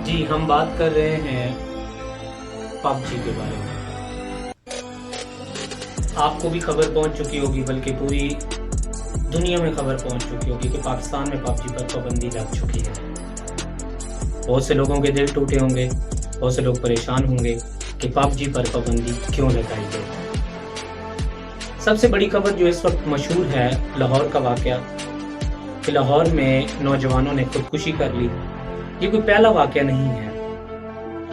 جی ہم بات کر رہے ہیں پبجی کے بارے میں۔ آپ کو بھی خبر پہنچ چکی ہوگی، بلکہ پوری دنیا میں خبر پہنچ چکی ہوگی کہ پاکستان میں پبجی پر پابندی لگ چکی ہے۔ بہت سے لوگوں کے دل ٹوٹے ہوں گے، بہت سے لوگ پریشان ہوں گے کہ پبجی پر پابندی کیوں لگائی گئی۔ سب سے بڑی خبر جو اس وقت مشہور ہے، لاہور کا واقعہ کہ لاہور میں نوجوانوں نے خودکشی کر لی۔ یہ کوئی پہلا واقعہ نہیں ہے،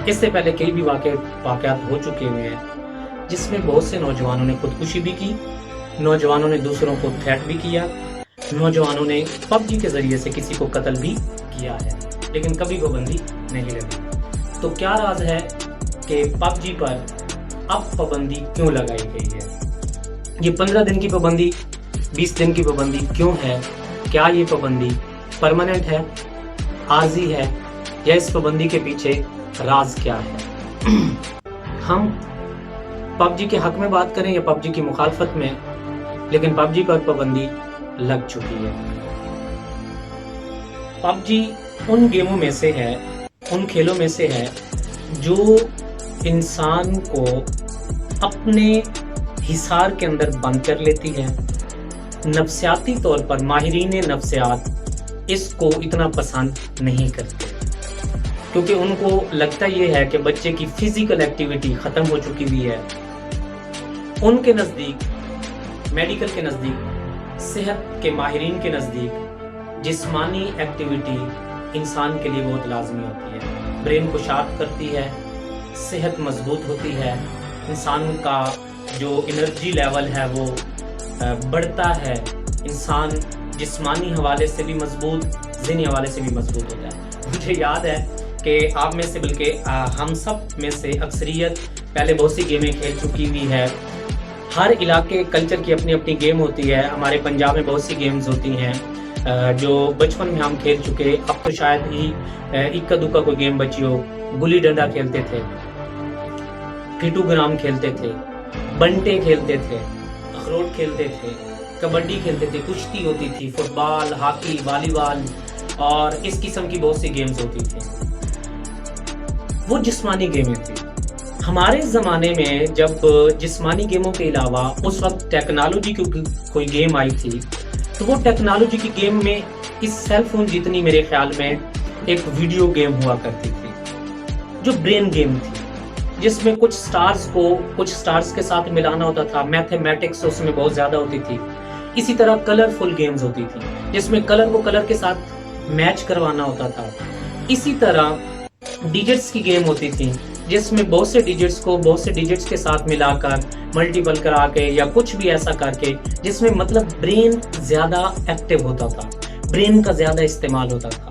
اس سے پہلے کئی بھی واقعات ہو چکے ہوئے ہیں جس میں بہت سے نوجوانوں نے خودکشی بھی کی، نوجوانوں نے دوسروں کو تھریٹ بھی کیا، نوجوانوں نے پبجی کے ذریعے سے کسی کو قتل بھی کیا ہے، لیکن کبھی پابندی نہیں لگی۔ تو کیا راز ہے کہ پبجی پر اب پابندی کیوں لگائی گئی ہے؟ یہ 15 دن کی پابندی، 20 دن کی پابندی کیوں ہے؟ کیا یہ پابندی پرماننٹ ہے، عارضی ہے، یا اس پابندی کے پیچھے راز کیا ہے؟ ہم پبجی کے حق میں بات کریں یا پبجی کی مخالفت میں، لیکن پبجی پر پابندی لگ چکی ہے۔ پبجی ان گیموں میں سے ہے، ان کھیلوں میں سے ہے جو انسان کو اپنے حصار کے اندر بند کر لیتی ہے۔ نفسیاتی طور پر ماہرین نفسیات اس کو اتنا پسند نہیں کرتے، کیونکہ ان کو لگتا یہ ہے کہ بچے کی فزیکل ایکٹیویٹی ختم ہو چکی ہوئی ہے۔ ان کے نزدیک، میڈیکل کے نزدیک، صحت کے ماہرین کے نزدیک جسمانی ایکٹیویٹی انسان کے لیے بہت لازمی ہوتی ہے۔ برین کو شارپ کرتی ہے، صحت مضبوط ہوتی ہے، انسان کا جو انرجی لیول ہے وہ بڑھتا ہے، انسان جسمانی حوالے سے بھی مضبوط، ذہنی حوالے سے بھی مضبوط ہوتا ہے۔ مجھے یاد ہے کہ آپ میں سے، بلکہ ہم سب میں سے اکثریت پہلے بہت سی گیمیں کھیل چکی ہوئی ہے۔ ہر علاقے کلچر کی اپنی اپنی گیم ہوتی ہے۔ ہمارے پنجاب میں بہت سی گیمز ہوتی ہیں جو بچپن میں ہم کھیل چکے، اب تو شاید ہی اکا دکا کوئی گیم بچی ہو۔ گلی ڈنڈا کھیلتے تھے، پیٹو گرام کھیلتے تھے، بنٹے کھیلتے تھے، اخروٹ کھیلتے تھے، کبڈی کھیلتے تھے، کشتی ہوتی تھی، فٹ بال، ہاکی، والی بال اور اس قسم کی بہت سی گیمز ہوتی تھیں۔ وہ جسمانی گیمیں تھیں۔ ہمارے زمانے میں جب جسمانی گیموں کے علاوہ اس وقت ٹیکنالوجی کی کوئی گیم آئی تھی، تو وہ ٹیکنالوجی کی گیم میں اس سیل فون جتنی میرے خیال میں ایک ویڈیو گیم ہوا کرتی تھی جو برین گیم تھی، جس میں کچھ سٹارز کے ساتھ ملانا ہوتا تھا، میتھمیٹکس اس میں بہت زیادہ ہوتی تھی۔ اسی طرح کلرفل گیمز ہوتی تھی جس میں کلر کو کلر کے ساتھ میچ کروانا ہوتا تھا۔ اسی طرح ڈیجٹس کی گیم ہوتی تھی جس میں بہت سے ڈیجٹس کے ساتھ ملا کر، ملٹیپل کرا کے یا کچھ بھی ایسا کر کے، جس میں مطلب برین زیادہ ایکٹیو ہوتا تھا، برین کا زیادہ استعمال ہوتا تھا۔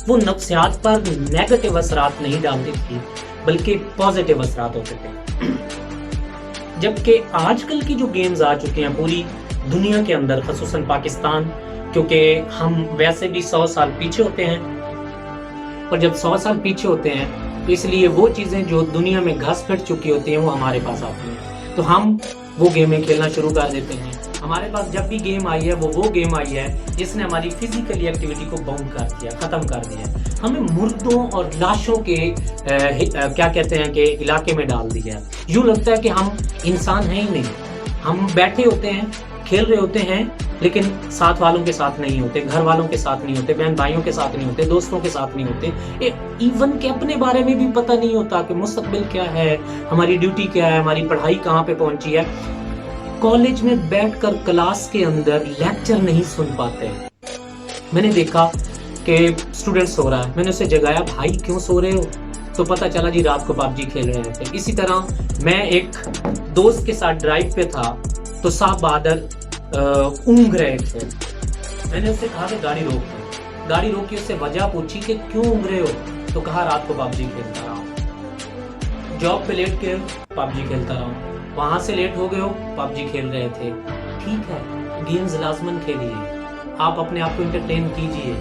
وہ نفسیات پر نیگیٹو اثرات نہیں ڈالتی تھی، بلکہ پازیٹیو اثرات ہوتے تھے۔ جبکہ آج کل کی جو گیمز آ چکی ہیں پوری دنیا کے اندر، خصوصاً پاکستان، کیونکہ ہم ویسے بھی 100 سال پیچھے ہوتے ہیں، اور جب 100 سال پیچھے ہوتے ہیں تو اس لیے وہ چیزیں جو دنیا میں گھس پھٹ چکی ہوتی ہیں وہ ہمارے پاس آتی ہیں، تو ہم وہ گیمیں کھیلنا شروع کر دیتے ہیں۔ ہمارے پاس جب بھی گیم آئی ہے وہ گیم آئی ہے جس نے ہماری فزیکلی ایکٹیویٹی کو باؤنڈ کر دیا، ختم کر دیا، ہمیں مردوں اور لاشوں کے کیا کہتے ہیں کہ علاقے میں ڈال دیا ہے۔ یوں لگتا ہے کہ ہم انسان ہیں ہی نہیں، ہم بیٹھے ہوتے ہیں، کھیل رہے ہوتے ہیں، لیکن ساتھ والوں کے ساتھ نہیں ہوتے، گھر والوں کے ساتھ نہیں ہوتے، بہن بھائیوں کے ساتھ نہیں ہوتے، دوستوں کے ساتھ نہیں ہوتے، ایون کہ اپنے بارے میں بھی پتہ نہیں ہوتا کہ مستقبل کیا ہے، ہماری ڈیوٹی کیا ہے، ہماری پڑھائی کہاں پہ پہنچی ہے۔ کالج میں بیٹھ کر کلاس کے اندر لیکچر نہیں سن پاتے۔ میں نے دیکھا کہ اسٹوڈنٹ سو رہا ہے، میں نے اسے جگایا، بھائی کیوں سو رہے ہو؟ تو پتہ چلا جی رات کو پبجی کھیل رہے تھے۔ اسی طرح میں ایک دوست کے ساتھ ڈرائیو پہ تھا تو صاحب بہادر اونگ رہے تھے۔ میں نے اس سے کہا کہ گاڑی روک دو، گاڑی روکی، اس سے وجہ پوچھی کہ کیوں اونگ رہے ہو؟ تو کہا رات کو پبجی کھیلتا رہا ہوں، جاب پہ لیٹ کے پبجی کھیلتا رہا ہوں، وہاں سے لیٹ ہو گئے ہو، پبجی کھیل رہے تھے۔ ٹھیک ہے، گیمز لازماً کھیلیے، آپ اپنے آپ کو انٹرٹین کیجئے،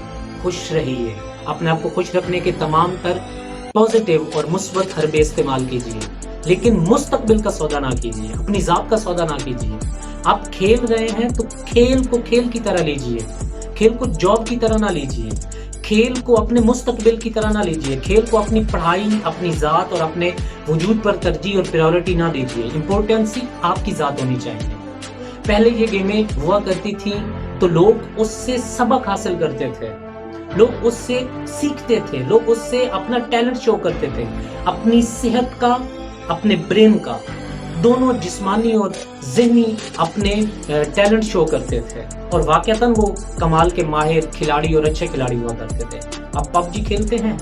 خوش رہیے، اپنے آپ کو خوش رکھنے کے تمام تر پازیٹیو اور مثبت حربے استعمال کیجئے، لیکن مستقبل کا سودا نہ کیجئے، اپنی ذات کا سودا نہ کیجئے۔ آپ کھیل رہے ہیں تو کھیل کو کھیل کی طرح لیجئے، کھیل کو جاب کی طرح نہ لیجئے، کھیل کو اپنے مستقبل کی طرح نہ لیجئے، کھیل کو اپنی پڑھائی، اپنی ذات اور اپنے وجود پر ترجیح اور پریورٹی نہ دیجئے، امپورٹنسی آپ کی ذات ہونی چاہیے۔ پہلے یہ گیمیں ہوا کرتی تھیں تو لوگ اس سے سبق حاصل کرتے تھے، لوگ اس سے سیکھتے تھے، لوگ اس سے اپنا ٹیلنٹ شو کرتے تھے، اپنی صحت کا، اپنے برین کا، دونوں جسمانی اور ذہنی اپنے ٹیلنٹ شو کرتے تھے، اور واقعتاً وہ کمال کے ماہر کھلاڑی اور اچھے کھلاڑی ہوا کرتے تھے۔ اب پب جی کھیلتے ہیں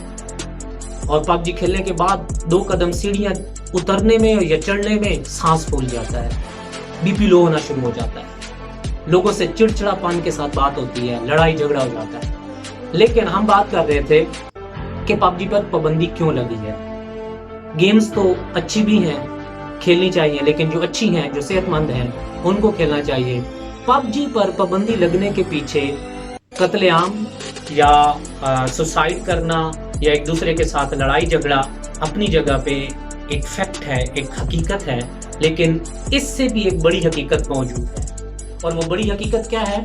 اور پب جی کھیلنے کے بعد 2 قدم سیڑھیاں اترنے میں یا چڑھنے میں سانس پھول جاتا ہے، بی پی لو ہونا شروع ہو جاتا ہے، لوگوں سے چڑچڑا پن کے ساتھ بات ہوتی ہے، لڑائی جھگڑا ہو جاتا ہے۔ لیکن ہم بات کر رہے تھے کہ پب جی پر پابندی کیوں لگی ہے۔ گیمز تو اچھی بھی ہیں، کھیلنی چاہیے، لیکن جو اچھی ہیں، جو صحت مند ہیں، ان کو کھیلنا چاہیے۔ پب جی پر پابندی لگنے کے پیچھے قتل عام یا سوسائڈ کرنا یا ایک دوسرے کے ساتھ لڑائی جھگڑا اپنی جگہ پہ ایک فیکٹ ہے، ایک حقیقت ہے، لیکن اس سے بھی ایک بڑی حقیقت موجود ہے، اور وہ بڑی حقیقت کیا ہے؟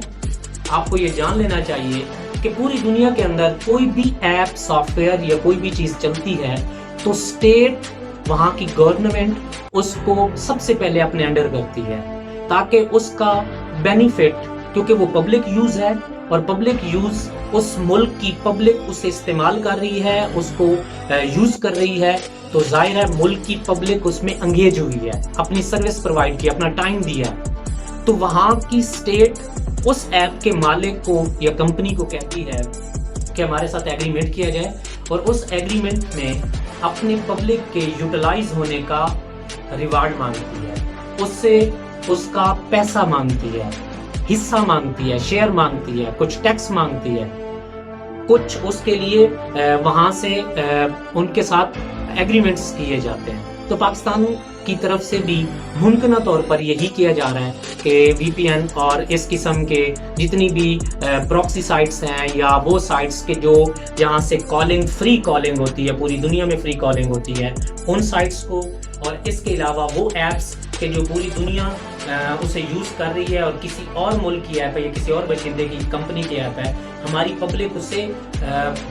آپ کو یہ جان لینا چاہیے کہ پوری دنیا کے اندر کوئی بھی ایپ، سافٹ ویئر یا کوئی بھی چیز چلتی ہے تو اسٹیٹ، وہاں کی گورنمنٹ اس کو سب سے پہلے اپنے انڈر کرتی ہے، تاکہ اس کا بینیفٹ، کیونکہ وہ پبلک یوز ہے اور پبلک یوز اس ملک کی پبلک اسے استعمال کر رہی ہے، اس کو یوز کر رہی ہے، تو ظاہر ہے ملک کی پبلک اس میں انگیج ہوئی ہے، اپنی سروس پرووائڈ کی، اپنا ٹائم دیا، تو وہاں کی اسٹیٹ اس ایپ کے مالک کو یا کمپنی کو کہتی ہے کہ ہمارے ساتھ ایگریمنٹ کیا جائے، اور اس ایگریمنٹ میں اپنی پبلک کے یوٹیلائز ہونے کا ریوارڈ مانگتی ہے، اس سے اس کا پیسہ مانگتی ہے، حصہ مانگتی ہے، شیئر مانگتی ہے، کچھ ٹیکس مانگتی ہے، کچھ اس کے لیے وہاں سے ان کے ساتھ ایگریمنٹس کیے جاتے ہیں۔ تو پاکستان کی طرف سے بھی ممکنہ طور پر یہی کیا جا رہا ہے کہ وی پی این اور اس قسم کے جتنی بھی پروکسی سائٹس ہیں یا وہ سائٹس کے جو جہاں سے کالنگ، فری کالنگ ہوتی ہے، پوری دنیا میں فری کالنگ ہوتی ہے، ان سائٹس کو، اور اس کے علاوہ وہ ایپس کہ جو پوری دنیا اسے یوز کر رہی ہے اور کسی اور ملک کی ایپ ہے یا کسی اور باشندے کی کمپنی کی ایپ ہے، ہماری پبلک اسے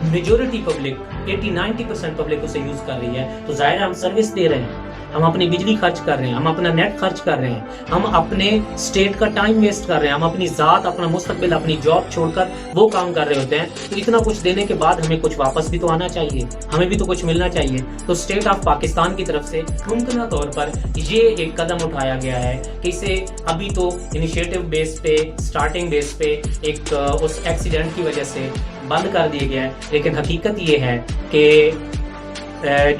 میجورٹی پبلک 80-90% پبلک اسے یوز کر رہی ہے، تو ظاہر ہے ہم سروس دے رہے ہیں، ہم اپنی بجلی خرچ کر رہے ہیں، ہم اپنا نیٹ خرچ کر رہے ہیں، ہم اپنے اسٹیٹ کا ٹائم ویسٹ کر رہے ہیں، ہم اپنی ذات، اپنا مستقبل، اپنی جاب چھوڑ کر وہ کام کر رہے ہوتے ہیں، تو اتنا کچھ دینے کے بعد ہمیں کچھ واپس بھی تو آنا چاہیے، ہمیں بھی تو کچھ ملنا چاہیے۔ تو اسٹیٹ آف پاکستان کی طرف سے ممکنہ طور پر یہ ایک قدم اٹھایا گیا ہے کہ اسے ابھی تو انیشیٹو بیس پہ، اسٹارٹنگ بیس پہ ایک اس ایکسیڈنٹ کی وجہ سے بند کر دیا گیا ہے، لیکن حقیقت یہ ہے کہ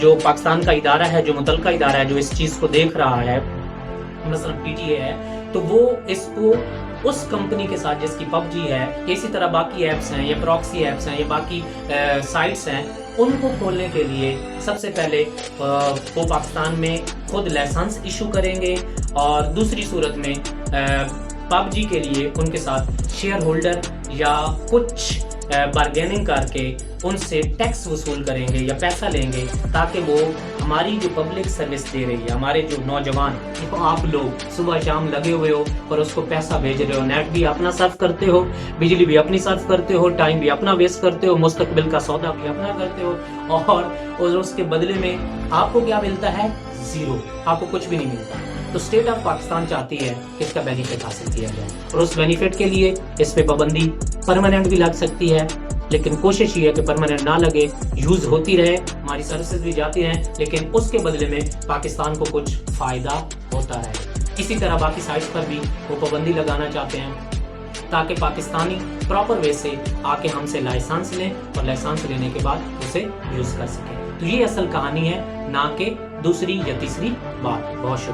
جو پاکستان کا ادارہ ہے، جو متعلقہ ادارہ ہے، جو اس چیز کو دیکھ رہا ہے، مثلا پی ٹی اے ہے، تو وہ اس کو اس کمپنی کے ساتھ جس کی پب جی ہے، اسی طرح باقی ایپس ہیں یا پراکسی ایپس ہیں یا باقی سائٹس ہیں، ان کو کھولنے کے لیے سب سے پہلے وہ پاکستان میں خود لائسنس ایشو کریں گے، اور دوسری صورت میں پب جی کے لیے ان کے ساتھ شیئر ہولڈر یا کچھ بارگیننگ کر کے ان سے ٹیکس وصول کریں گے یا پیسہ لیں گے، تاکہ وہ ہماری جو پبلک سروس دے رہی ہے، ہمارے جو نوجوان، آپ لوگ صبح شام لگے ہوئے ہو اور اس کو پیسہ بھیج رہے ہو، نیٹ بھی اپنا صرف کرتے ہو، بجلی بھی اپنی صرف کرتے ہو، ٹائم بھی اپنا ویسٹ کرتے ہو، مستقبل کا سودا بھی اپنا کرتے ہو، اور اس کے بدلے میں آپ کو کیا ملتا ہے؟ زیرو، آپ کو کچھ بھی نہیں ملتا۔ تو اسٹیٹ آف پاکستان چاہتی ہے کہ اس کا بینیفٹ حاصل کیا جائے، اور اس بینیفٹ کے لیے اس پہ پابندی پرماننٹ بھی لگ سکتی ہے، لیکن کوشش یہ ہے کہ پرماننٹ نہ لگے، یوز ہوتی رہے، ہماری سروسز بھی جاتی رہیں، لیکن اس کے بدلے میں پاکستان کو کچھ فائدہ ہوتا رہے۔ اسی طرح باقی سائٹس پر بھی وہ پابندی لگانا چاہتے ہیں، تاکہ پاکستانی پراپر وے سے آ کے ہم سے لائسنس لیں، اور لائسنس لینے کے بعد اسے یوز کر سکیں۔ تو یہ اصل کہانی ہے، نہ کہ دوسری یا تیسری بات۔ بہت شکریہ۔